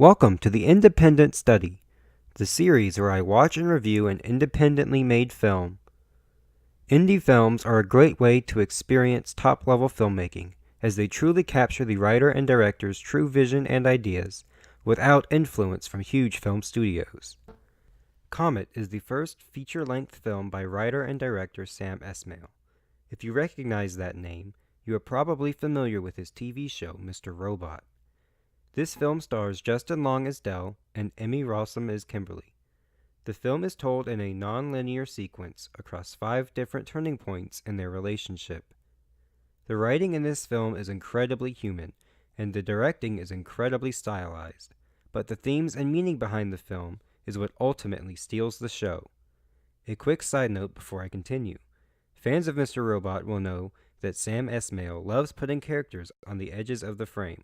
Welcome to the Independent Study, the series where I watch and review an independently made film. Indie films are a great way to experience top-level filmmaking, as they truly capture the writer and director's true vision and ideas, without influence from huge film studios. Comet is the first feature-length film by writer and director Sam Esmail. If you recognize that name, you are probably familiar with his TV show, Mr. Robot. This film stars Justin Long as Dell and Emmy Rossum as Kimberly. The film is told in a non-linear sequence across 5 different turning points in their relationship. The writing in this film is incredibly human, and the directing is incredibly stylized, but the themes and meaning behind the film is what ultimately steals the show. A quick side note before I continue. Fans of Mr. Robot will know that Sam Esmail loves putting characters on the edges of the frame.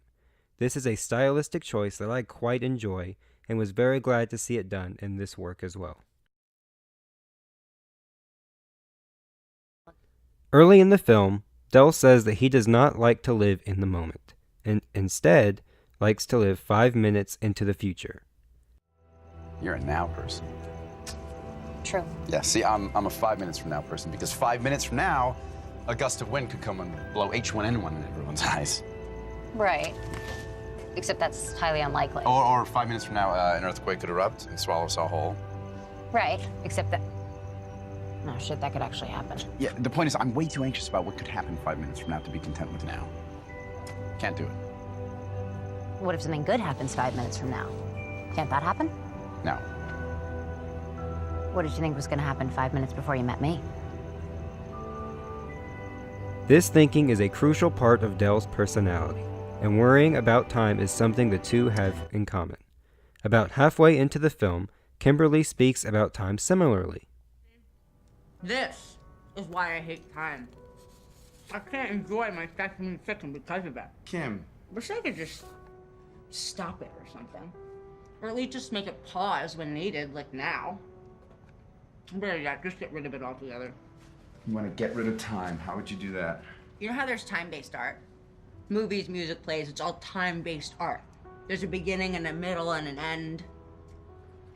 This is a stylistic choice that I quite enjoy and was very glad to see it done in this work as well. Early in the film, Dell says that he does not like to live in the moment, and instead likes to live 5 minutes into the future. You're a now person. True. Yeah, see, I'm a 5 minutes from now person because 5 minutes from now, a gust of wind could come and blow H1N1 in everyone's eyes. Right. Except that's highly unlikely. Or 5 minutes from now, an earthquake could erupt and swallow us all whole. Right. Except that... No, shit, that could actually happen. Yeah, the point is, I'm way too anxious about what could happen 5 minutes from now to be content with now. Can't do it. What if something good happens 5 minutes from now? Can't that happen? No. What did you think was going to happen 5 minutes before you met me? This thinking is a crucial part of Dell's personality, and worrying about time is something the two have in common. About halfway into the film, Kimberly speaks about time similarly. This is why I hate time. I can't enjoy my afternoon chicken because of it. Kim. Wish I could just stop it or something. Or at least just make it pause when needed, like now. Better yet, just get rid of it altogether. You want to get rid of time. How would you do that? You know how there's time-based art? Movies, music, plays, it's all time-based art. There's a beginning and a middle and an end.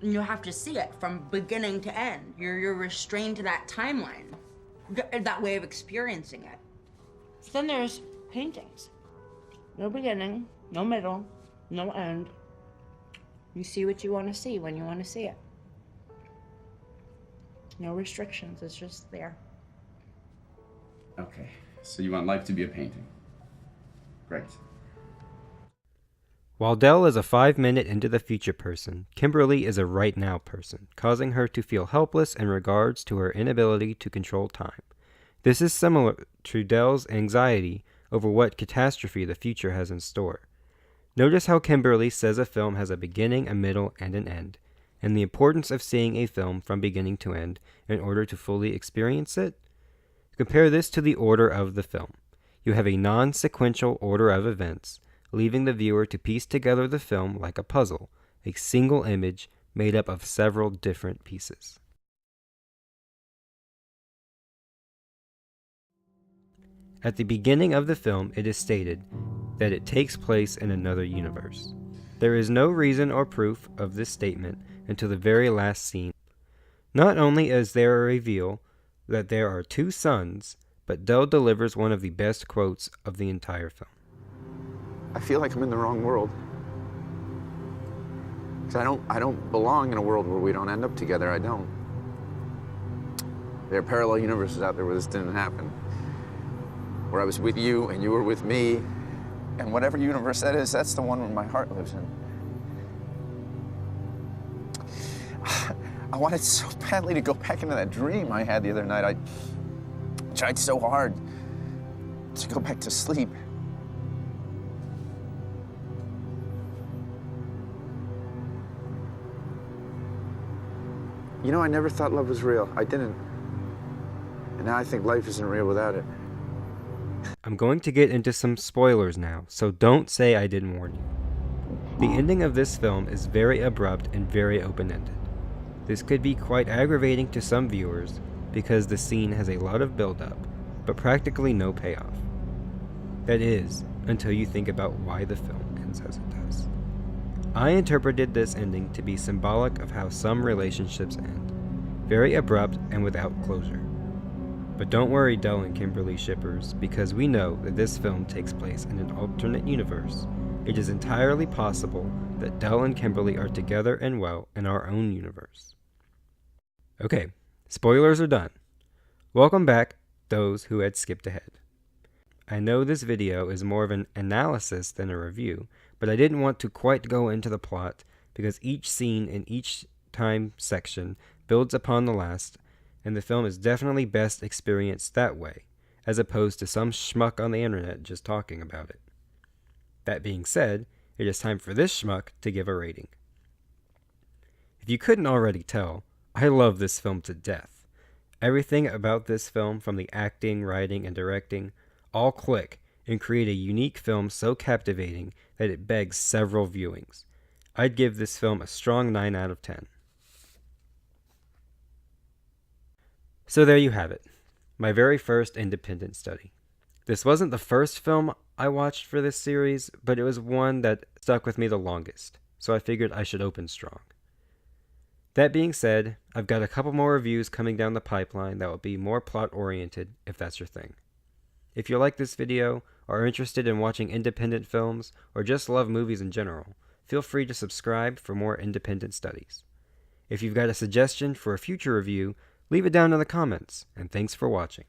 And you have to see it from beginning to end. You're restrained to that timeline, that way of experiencing it. So then there's paintings. No beginning, no middle, no end. You see what you want to see when you want to see it. No restrictions, it's just there. Okay, so you want life to be a painting. Great. While Dell is a 5-minute into the future person, Kimberly is a right now person, causing her to feel helpless in regards to her inability to control time. This is similar to Dell's anxiety over what catastrophe the future has in store. Notice how Kimberly says a film has a beginning, a middle, and an end, and the importance of seeing a film from beginning to end in order to fully experience it. Compare this to the order of the film. You have a non-sequential order of events, leaving the viewer to piece together the film like a puzzle, a single image made up of several different pieces. At the beginning of the film, it is stated that it takes place in another universe. There is no reason or proof of this statement until the very last scene. Not only is there a reveal that there are 2 suns, but Dell delivers one of the best quotes of the entire film. I feel like I'm in the wrong world. 'Cause I don't belong in a world where we don't end up together. I don't. There are parallel universes out there where this didn't happen. Where I was with you and you were with me. And whatever universe that is, that's the one where my heart lives in. I wanted so badly to go back into that dream I had the other night. I tried so hard to go back to sleep. You know, I never thought love was real. I didn't. And now I think life isn't real without it. I'm going to get into some spoilers now, so don't say I didn't warn you. The ending of this film is very abrupt and very open-ended. This could be quite aggravating to some viewers because the scene has a lot of build-up, but practically no payoff. That is, until you think about why the film ends as it does. I interpreted this ending to be symbolic of how some relationships end, very abrupt and without closure. But don't worry, Dell and Kimberly shippers, because we know that this film takes place in an alternate universe. It is entirely possible that Dell and Kimberly are together and well in our own universe. Okay, spoilers are done. Welcome back, those who had skipped ahead. I know this video is more of an analysis than a review, but I didn't want to quite go into the plot because each scene in each time section builds upon the last, and the film is definitely best experienced that way, as opposed to some schmuck on the internet just talking about it. That being said, it is time for this schmuck to give a rating. If you couldn't already tell, I love this film to death. Everything about this film, from the acting, writing, and directing, all click and create a unique film so captivating that it begs several viewings. I'd give this film a strong 9 out of 10. So there you have it, my very first independent study. This wasn't the first film I watched for this series, but it was one that stuck with me the longest, so I figured I should open strong. That being said, I've got a couple more reviews coming down the pipeline that will be more plot-oriented if that's your thing. If you like this video, or are interested in watching independent films, or just love movies in general, feel free to subscribe for more independent studies. If you've got a suggestion for a future review, leave it down in the comments, and thanks for watching.